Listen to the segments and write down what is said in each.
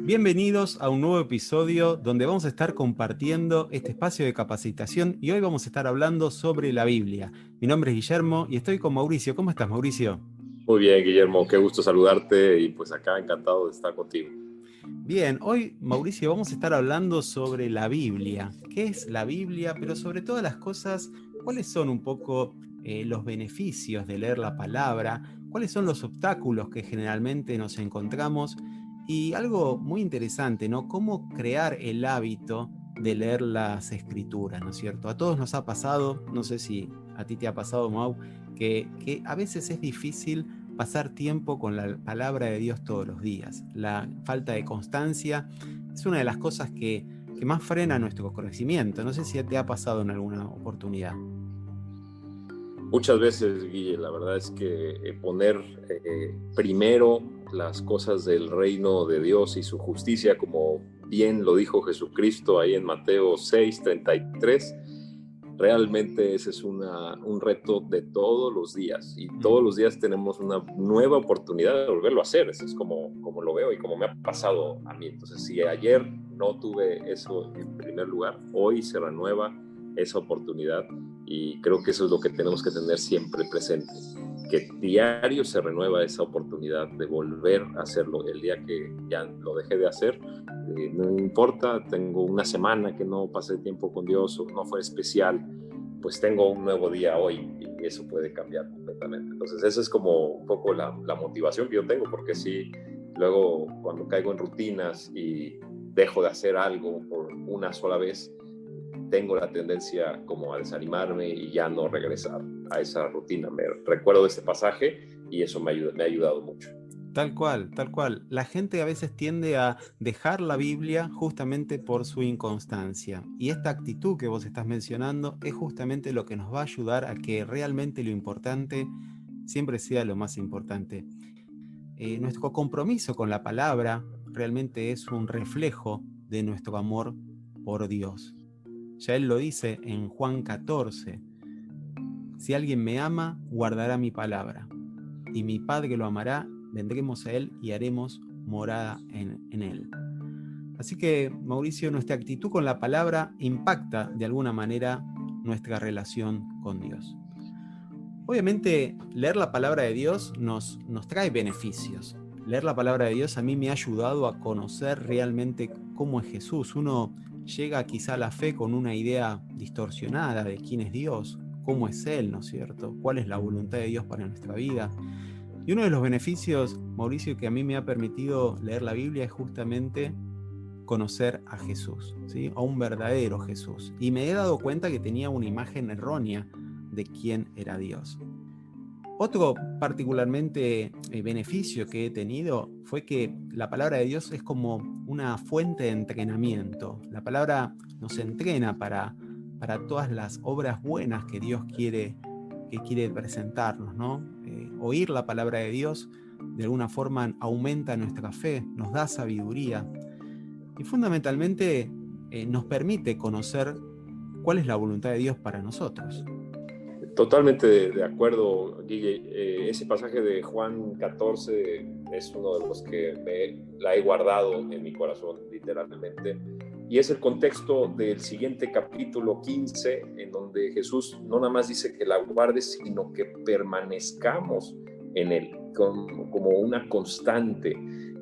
Bienvenidos a un nuevo episodio donde vamos a estar compartiendo este espacio de capacitación y hoy vamos a estar hablando sobre la Biblia. Mi nombre es Guillermo y estoy con Mauricio. ¿Cómo estás, Mauricio? Muy bien, Guillermo, qué gusto saludarte y pues acá encantado de estar contigo. Bien, hoy, Mauricio, vamos a estar hablando sobre la Biblia. ¿Qué es la Biblia? Pero sobre todas las cosas, ¿cuáles son un poco los beneficios de leer la palabra? ¿Cuáles son los obstáculos que generalmente nos encontramos? Y algo muy interesante, ¿no? ¿Cómo crear el hábito de leer las escrituras, ¿no es cierto? A todos nos ha pasado, no sé si a ti te ha pasado, Mau, que a veces es difícil pasar tiempo con la palabra de Dios todos los días. La falta de constancia es una de las cosas que más frena nuestro crecimiento. No sé si te ha pasado en alguna oportunidad. Muchas veces, Guille, la verdad es que poner primero las cosas del reino de Dios y su justicia, como bien lo dijo Jesucristo ahí en Mateo 6:33, realmente ese es un reto de todos los días y todos los días tenemos una nueva oportunidad de volverlo a hacer. Eso es como lo veo y como me ha pasado a mí. Entonces, si ayer no tuve eso en primer lugar, hoy se renueva esa oportunidad y creo que eso es lo que tenemos que tener siempre presente, que diario se renueva esa oportunidad de volver a hacerlo. El día que ya lo dejé de hacer, no importa, tengo una semana que no pasé tiempo con Dios o no fue especial, pues tengo un nuevo día hoy y eso puede cambiar completamente. Entonces esa es como un poco la motivación que yo tengo, porque sí, luego cuando caigo en rutinas y dejo de hacer algo por una sola vez, tengo la tendencia como a desanimarme y ya no regresar a esa rutina. Me recuerdo de este pasaje y eso me ha ayudado mucho. Tal cual, tal cual. La gente a veces tiende a dejar la Biblia justamente por su inconstancia. Y esta actitud que vos estás mencionando es justamente lo que nos va a ayudar a que realmente lo importante siempre sea lo más importante. Nuestro compromiso con la palabra realmente es un reflejo de nuestro amor por Dios. Ya Él lo dice en Juan 14. Si alguien me ama, guardará mi palabra, y mi Padre lo amará, vendremos a Él y haremos morada en Él. Así que, Mauricio, nuestra actitud con la palabra impacta de alguna manera nuestra relación con Dios. Obviamente, leer la palabra de Dios nos trae beneficios. Leer la palabra de Dios a mí me ha ayudado a conocer realmente cómo es Jesús. Uno llega quizá a la fe con una idea distorsionada de quién es Dios, cómo es Él, ¿no es cierto? ¿Cuál es la voluntad de Dios para nuestra vida? Y uno de los beneficios, Mauricio, que a mí me ha permitido leer la Biblia es justamente conocer a Jesús, ¿sí? A un verdadero Jesús. Y me he dado cuenta que tenía una imagen errónea de quién era Dios. Otro particularmente beneficio que he tenido fue que la palabra de Dios es como una fuente de entrenamiento. La palabra nos entrena para todas las obras buenas que Dios quiere presentarnos, ¿no? Oír la palabra de Dios de alguna forma aumenta nuestra fe, nos da sabiduría y fundamentalmente nos permite conocer cuál es la voluntad de Dios para nosotros. Totalmente de acuerdo, Guille. Ese pasaje de Juan 14 es uno de los que la he guardado en mi corazón, literalmente. Y es el contexto del siguiente capítulo 15, en donde Jesús no nada más dice que la guardes, sino que permanezcamos en Él, como una constante,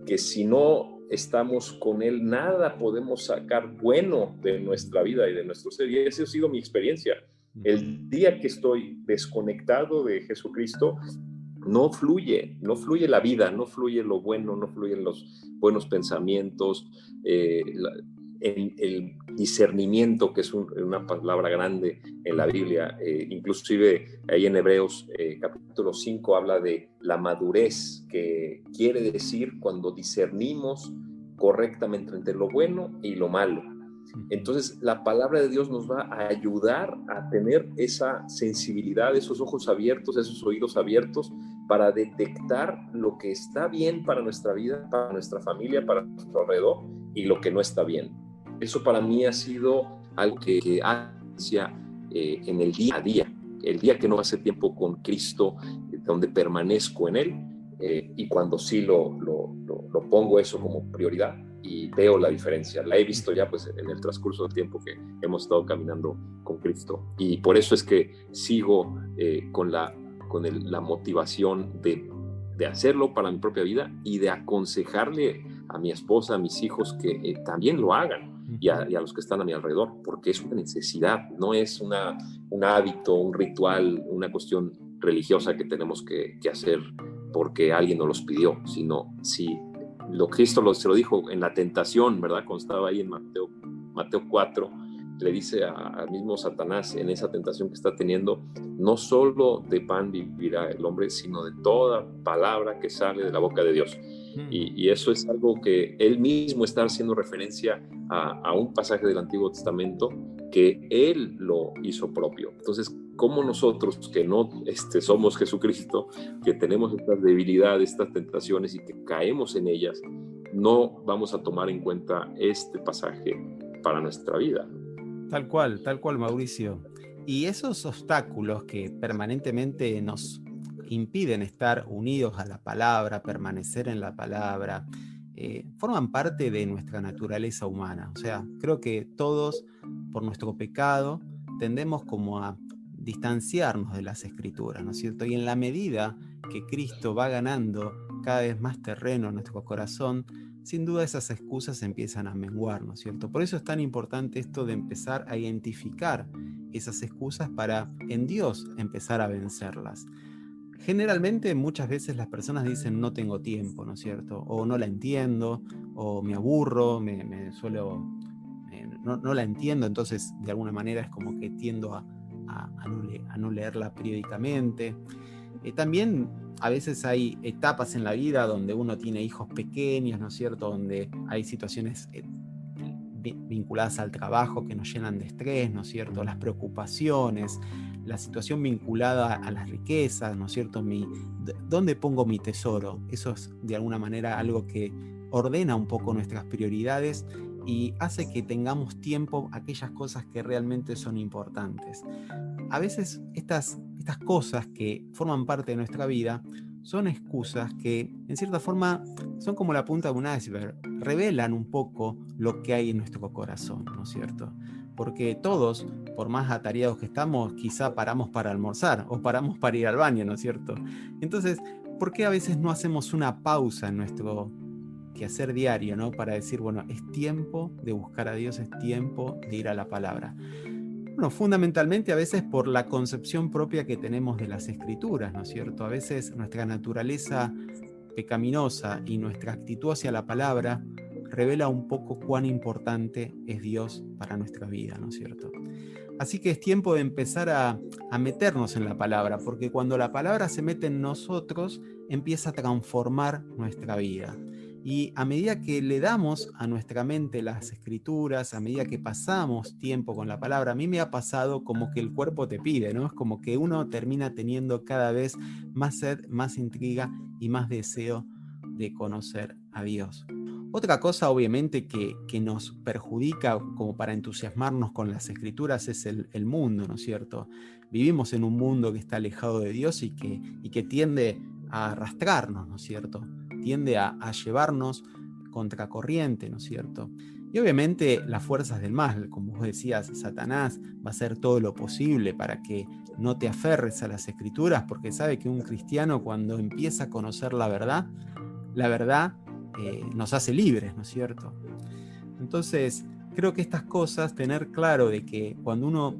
que si no estamos con Él, nada podemos sacar bueno de nuestra vida y de nuestro ser. Y esa ha sido mi experiencia. El día que estoy desconectado de Jesucristo, no fluye la vida, no fluye lo bueno, no fluyen los buenos pensamientos, el discernimiento, que es una palabra grande en la Biblia, inclusive ahí en Hebreos capítulo 5 habla de la madurez, que quiere decir cuando discernimos correctamente entre lo bueno y lo malo. Entonces la palabra de Dios nos va a ayudar a tener esa sensibilidad, esos ojos abiertos, esos oídos abiertos para detectar lo que está bien para nuestra vida, para nuestra familia, para nuestro alrededor y lo que no está bien. Eso para mí ha sido algo que hacia en el día a día, el día que no hace tiempo con Cristo, donde permanezco en Él, y cuando sí lo pongo eso como prioridad, y veo la diferencia. La he visto ya pues en el transcurso del tiempo que hemos estado caminando con Cristo, y por eso es que sigo con la motivación de hacerlo para mi propia vida y de aconsejarle a mi esposa, a mis hijos que también lo hagan, y a los que están a mi alrededor, porque es una necesidad, no es un hábito, un ritual, una cuestión religiosa que tenemos que hacer porque alguien nos los pidió, sino si Cristo se lo dijo en la tentación, ¿verdad? Cuando estaba ahí en Mateo 4, le dice al mismo Satanás en esa tentación que está teniendo: no solo de pan vivirá el hombre, sino de toda palabra que sale de la boca de Dios. Y eso es algo que él mismo está haciendo referencia a un pasaje del Antiguo Testamento que él lo hizo propio. Entonces, ¿cómo nosotros que no somos Jesucristo, que tenemos estas debilidades, estas tentaciones y que caemos en ellas, no vamos a tomar en cuenta este pasaje para nuestra vida? Tal cual, Mauricio. Y esos obstáculos que permanentemente nos impiden estar unidos a la palabra, permanecer en la palabra, forman parte de nuestra naturaleza humana. O sea, creo que todos, por nuestro pecado, tendemos como a distanciarnos de las Escrituras, ¿no es cierto? Y en la medida que Cristo va ganando cada vez más terreno en nuestro corazón, sin duda esas excusas empiezan a menguar, ¿no es cierto? Por eso es tan importante esto de empezar a identificar esas excusas para en Dios empezar a vencerlas. Generalmente muchas veces las personas dicen no tengo tiempo, ¿no es cierto? O no la entiendo, o me aburro, no la entiendo, entonces de alguna manera es como que tiendo a no leerla periódicamente. También a veces hay etapas en la vida donde uno tiene hijos pequeños, ¿no es cierto? Donde hay situaciones vinculadas al trabajo que nos llenan de estrés, ¿no es cierto? Las preocupaciones, la situación vinculada a las riquezas, ¿no es cierto? ¿Dónde pongo mi tesoro? Eso es de alguna manera algo que ordena un poco nuestras prioridades y hace que tengamos tiempo a aquellas cosas que realmente son importantes. A veces estas cosas que forman parte de nuestra vida son excusas que en cierta forma son como la punta de un iceberg, revelan un poco lo que hay en nuestro corazón, ¿no es cierto? Porque todos, por más atareados que estamos, quizá paramos para almorzar o paramos para ir al baño, ¿no es cierto? Entonces, ¿por qué a veces no hacemos una pausa en nuestro quehacer diario, ¿no? Para decir, bueno, es tiempo de buscar a Dios, es tiempo de ir a la palabra. Bueno, fundamentalmente a veces por la concepción propia que tenemos de las Escrituras, ¿no es cierto? A veces nuestra naturaleza pecaminosa y nuestra actitud hacia la palabra revela un poco cuán importante es Dios para nuestra vida, ¿no es cierto? Así que es tiempo de empezar a meternos en la palabra, porque cuando la palabra se mete en nosotros, empieza a transformar nuestra vida. Y a medida que le damos a nuestra mente las Escrituras, a medida que pasamos tiempo con la palabra, a mí me ha pasado como que el cuerpo te pide, ¿no? Es como que uno termina teniendo cada vez más sed, más intriga y más deseo de conocer a Dios. Otra cosa, obviamente, que nos perjudica como para entusiasmarnos con las Escrituras es el mundo, ¿no es cierto? Vivimos en un mundo que está alejado de Dios y que tiende a arrastrarnos, ¿no es cierto? Tiende a llevarnos contracorriente, ¿no es cierto? Y obviamente las fuerzas del mal, como vos decías, Satanás va a hacer todo lo posible para que no te aferres a las Escrituras, porque sabe que un cristiano cuando empieza a conocer la verdad nos hace libres, ¿no es cierto? Entonces, creo que estas cosas, tener claro de que cuando uno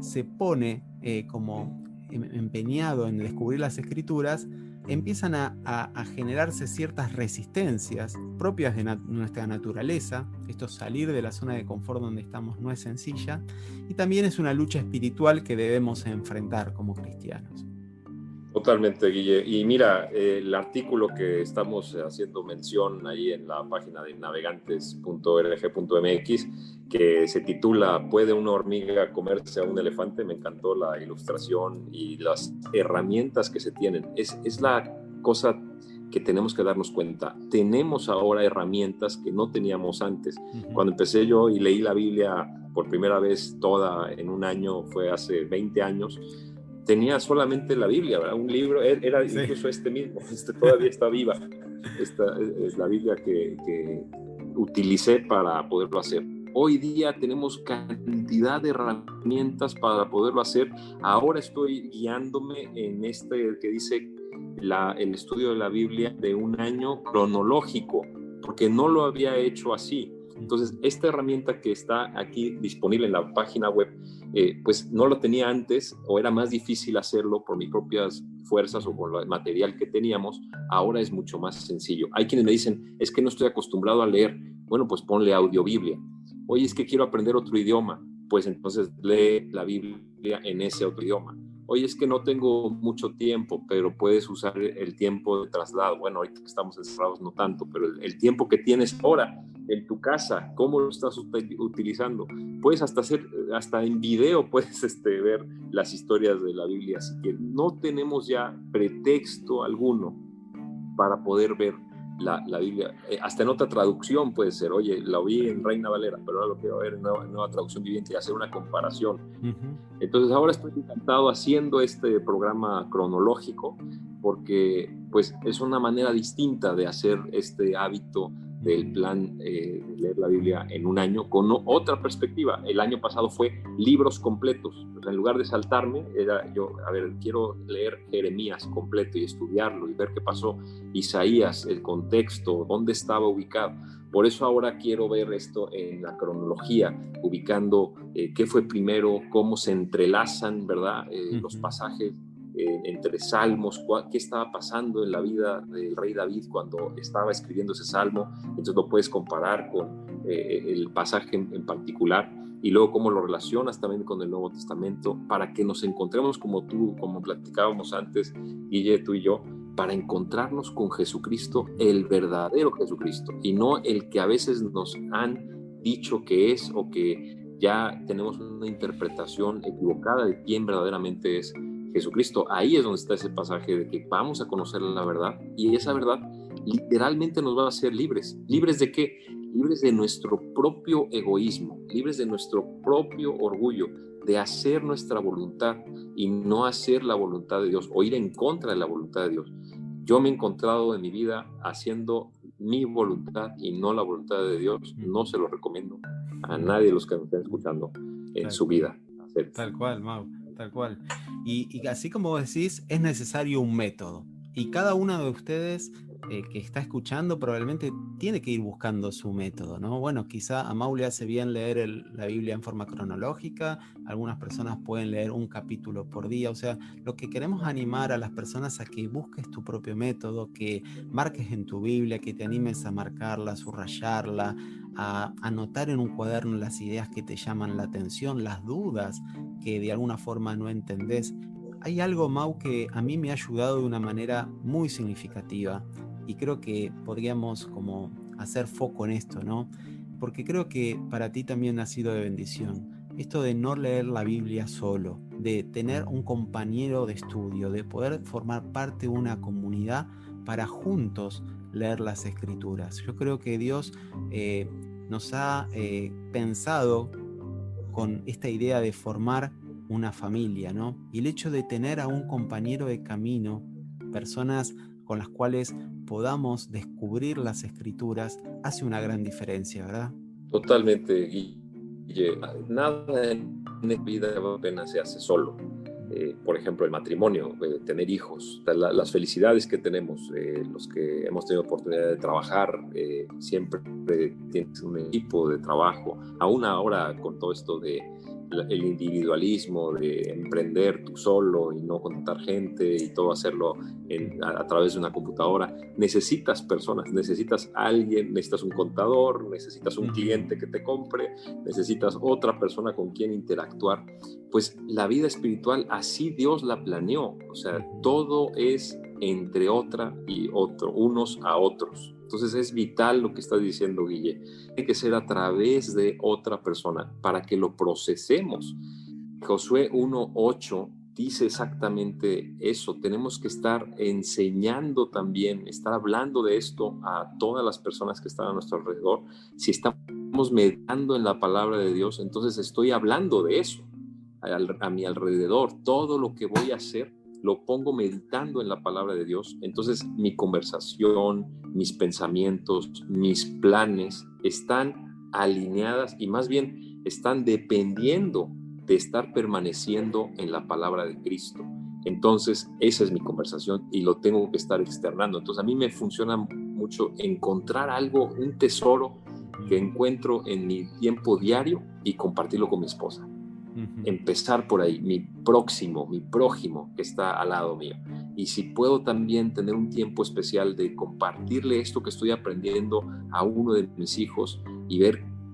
se pone como empeñado en descubrir las Escrituras, empiezan a generarse ciertas resistencias propias de nuestra naturaleza. Esto, salir de la zona de confort donde estamos, no es sencilla, y también es una lucha espiritual que debemos enfrentar como cristianos. Totalmente, Guille. Y mira, el artículo que estamos haciendo mención ahí en la página de navegantes.org.mx, que se titula ¿Puede una hormiga comerse a un elefante? Me encantó la ilustración y las herramientas que se tienen. Es la cosa que tenemos que darnos cuenta. Tenemos ahora herramientas que no teníamos antes. Cuando empecé yo y leí la Biblia por primera vez toda en un año, fue hace 20 años, tenía solamente la Biblia, ¿verdad? Un libro, era incluso mismo, todavía está viva. Esta es la Biblia que utilicé para poderlo hacer. Hoy día tenemos cantidad de herramientas para poderlo hacer. Ahora estoy guiándome en este que dice el estudio de la Biblia de un año cronológico, porque no lo había hecho así. Entonces, esta herramienta que está aquí disponible en la página web, pues no lo tenía antes, o era más difícil hacerlo por mis propias fuerzas o con el material que teníamos. Ahora es mucho más sencillo. Hay quienes me dicen, es que no estoy acostumbrado a leer. Bueno, pues ponle audiobiblia. Oye, es que quiero aprender otro idioma. Pues entonces lee la Biblia en ese otro idioma. Oye, es que no tengo mucho tiempo, pero puedes usar el tiempo de traslado. Bueno, ahorita que estamos encerrados no tanto, pero el tiempo que tienes ahora en tu casa, ¿cómo lo estás utilizando? Puedes hasta en video puedes ver las historias de la Biblia, así que no tenemos ya pretexto alguno para poder ver la Biblia. Hasta en otra traducción puede ser, oye, la oí en Reina Valera, pero ahora lo quiero ver en nueva traducción viviente y hacer una comparación. Entonces ahora estoy encantado haciendo este programa cronológico, porque pues es una manera distinta de hacer este hábito del plan de leer la Biblia en un año con otra perspectiva. El año pasado fue libros completos. O sea, en lugar de saltarme, era yo, quiero leer Jeremías completo y estudiarlo y ver qué pasó, Isaías, el contexto, dónde estaba ubicado. Por eso ahora quiero ver esto en la cronología, ubicando qué fue primero, cómo se entrelazan, ¿verdad? Los pasajes entre salmos, qué estaba pasando en la vida del rey David cuando estaba escribiendo ese salmo. Entonces lo puedes comparar con el pasaje en particular, y luego cómo lo relacionas también con el Nuevo Testamento, para que nos encontremos como platicábamos antes, Guille, tú y yo, para encontrarnos con Jesucristo, el verdadero Jesucristo, y no el que a veces nos han dicho que es, o que ya tenemos una interpretación equivocada de quién verdaderamente es Jesucristo. Ahí es donde está ese pasaje de que vamos a conocer la verdad, y esa verdad literalmente nos va a hacer libres. ¿Libres de qué? Libres de nuestro propio egoísmo, libres de nuestro propio orgullo, de hacer nuestra voluntad y no hacer la voluntad de Dios, o ir en contra de la voluntad de Dios. Yo me he encontrado en mi vida haciendo mi voluntad y no la voluntad de Dios. No se lo recomiendo a nadie de los que me estén escuchando en su vida. Tal cual, Mau, tal cual. Y así como vos decís, es necesario un método. Y cada uno de ustedes que está escuchando probablemente tiene que ir buscando su método, ¿no? Bueno, quizá a Mau le hace bien leer la Biblia en forma cronológica, algunas personas pueden leer un capítulo por día. O sea, lo que queremos animar a las personas a que busques tu propio método, que marques en tu Biblia, que te animes a marcarla, a subrayarla, a anotar en un cuaderno las ideas que te llaman la atención, las dudas que de alguna forma no entendés. Hay algo, Mau, que a mí me ha ayudado de una manera muy significativa, y creo que podríamos como hacer foco en esto, ¿no? Porque creo que para ti también ha sido de bendición esto de no leer la Biblia solo, de tener un compañero de estudio, de poder formar parte de una comunidad para juntos leer las Escrituras. Yo creo que Dios nos ha pensado con esta idea de formar una familia, ¿no? Y el hecho de tener a un compañero de camino, personas con las cuales podamos descubrir las Escrituras, hace una gran diferencia, ¿verdad? Totalmente, Guille. Nada en la vida apenas se hace solo. Por ejemplo, el matrimonio, tener hijos, las felicidades que tenemos, los que hemos tenido oportunidad de trabajar, siempre tienes un equipo de trabajo, aún ahora con todo esto de el individualismo, de emprender tú solo y no contratar gente y todo hacerlo a través de una computadora. Necesitas personas, necesitas alguien, necesitas un contador, necesitas un cliente que te compre, necesitas otra persona con quien interactuar. Pues la vida espiritual así Dios la planeó, o sea, todo es entre otra y otro, unos a otros. Entonces es vital lo que estás diciendo, Guille. Tiene que ser a través de otra persona para que lo procesemos. Josué 1:8 dice exactamente eso. Tenemos que estar enseñando también, estar hablando de esto a todas las personas que están a nuestro alrededor. Si estamos meditando en la palabra de Dios, entonces estoy hablando de eso a mi alrededor. Todo lo que voy a hacer lo pongo meditando en la palabra de Dios. Entonces mi conversación, mis pensamientos, mis planes están alineadas y más bien están dependiendo de estar permaneciendo en la palabra de Cristo. Entonces, esa es mi conversación y lo tengo que estar externando. Entonces, a mí me funciona mucho encontrar algo, un tesoro que encuentro en mi tiempo diario y compartirlo con mi esposa. Empezar por ahí, mi prójimo que está al lado mío. Y si puedo también tener un tiempo especial de compartirle esto que estoy aprendiendo a uno de mis hijos y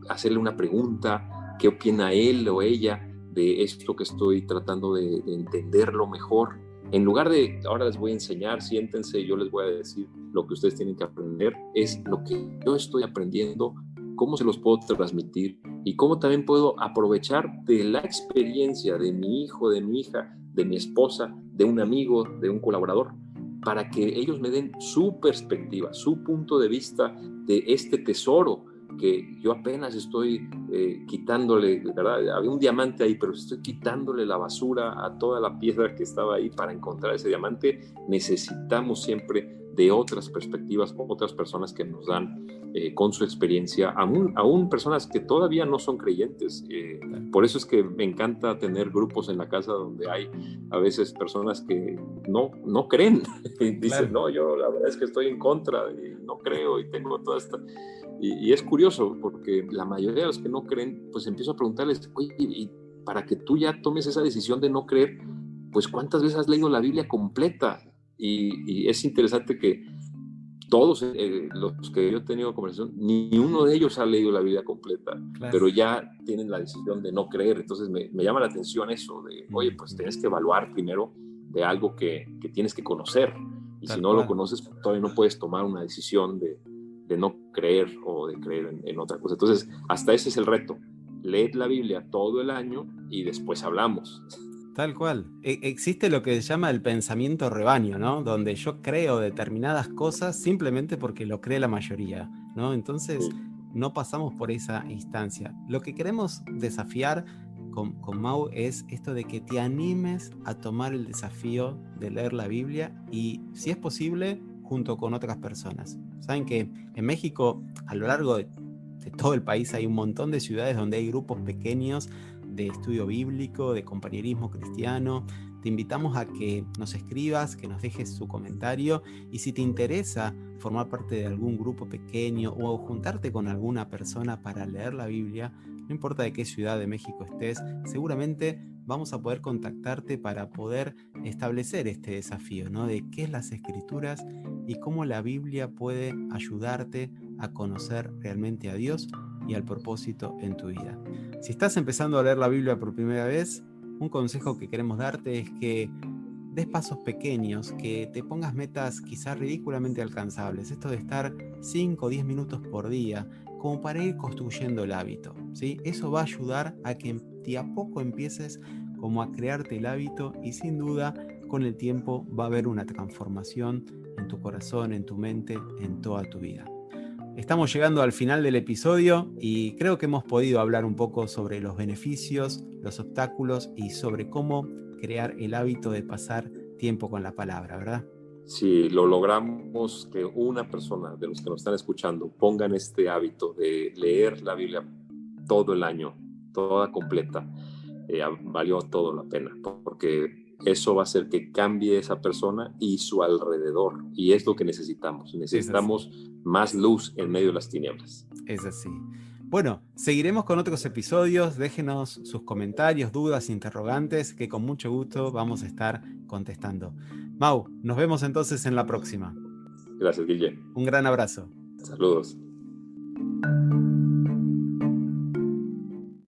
hacerle una pregunta, qué opina él o ella de esto que estoy tratando de entenderlo mejor. En lugar de, ahora les voy a enseñar, siéntense, yo les voy a decir lo que ustedes tienen que aprender, es lo que yo estoy aprendiendo, cómo se los puedo transmitir y cómo también puedo aprovechar de la experiencia de mi hijo, de mi hija, de mi esposa, de un amigo, de un colaborador, para que ellos me den su perspectiva, su punto de vista de este tesoro que yo apenas estoy quitándole, ¿verdad? Había un diamante ahí, pero estoy quitándole la basura a toda la piedra que estaba ahí para encontrar ese diamante. Necesitamos siempre de otras perspectivas, otras personas que nos dan con su experiencia, aún personas que todavía no son creyentes. Por eso es que me encanta tener grupos en la casa donde hay a veces personas que no creen. Dicen, claro, no, yo la verdad es que estoy en contra, y no creo y tengo toda esta... Y es curioso porque la mayoría de los que no creen, pues empiezo a preguntarles, oye, y para que tú ya tomes esa decisión de no creer, pues ¿cuántas veces has leído la Biblia completa? Y es interesante que todos los que yo he tenido conversación, ni uno de ellos ha leído la Biblia completa, claro, pero ya tienen la decisión de no creer. Entonces me llama la atención eso de, oye, pues tienes que evaluar primero de algo que tienes que conocer. Y si no lo conoces, pues todavía no puedes tomar una decisión de no creer o de creer en otra cosa. Entonces, hasta ese es el reto. Leed la Biblia todo el año y después hablamos. Tal cual. Existe lo que se llama el pensamiento rebaño, ¿no? Donde yo creo determinadas cosas simplemente porque lo cree la mayoría, ¿no? Entonces, no pasamos por esa instancia. Lo que queremos desafiar con Mau es esto de que te animes a tomar el desafío de leer la Biblia y, si es posible, junto con otras personas. Saben que en México, a lo largo de todo el país, hay un montón de ciudades donde hay grupos pequeños de estudio bíblico, de compañerismo cristiano. Te invitamos a que nos escribas, que nos dejes su comentario, y si te interesa formar parte de algún grupo pequeño o juntarte con alguna persona para leer la Biblia, no importa de qué ciudad de México estés, seguramente vamos a poder contactarte para poder establecer este desafío, ¿no? De qué es las Escrituras y cómo la Biblia puede ayudarte a conocer realmente a Dios y al propósito en tu vida. Si estás empezando a leer la Biblia por primera vez, un consejo que queremos darte es que des pasos pequeños, que te pongas metas quizás ridículamente alcanzables. Esto de estar 5 o 10 minutos por día, como para ir construyendo el hábito, ¿sí? Eso va a ayudar a que de a poco empieces como a crearte el hábito y sin duda con el tiempo va a haber una transformación en tu corazón, en tu mente, en toda tu vida. Estamos llegando al final del episodio y creo que hemos podido hablar un poco sobre los beneficios, los obstáculos y sobre cómo crear el hábito de pasar tiempo con la palabra, ¿verdad? Si lo logramos que una persona de los que nos están escuchando pongan este hábito de leer la Biblia todo el año, toda completa, valió todo la pena, porque eso va a hacer que cambie esa persona y su alrededor, y es lo que necesitamos. Necesitamos más luz en medio de las tinieblas. Es así. Bueno, seguiremos con otros episodios. Déjenos sus comentarios, dudas, interrogantes, que con mucho gusto vamos a estar contestando. Mau, nos vemos entonces en la próxima. Gracias, Guille. Un gran abrazo. Saludos.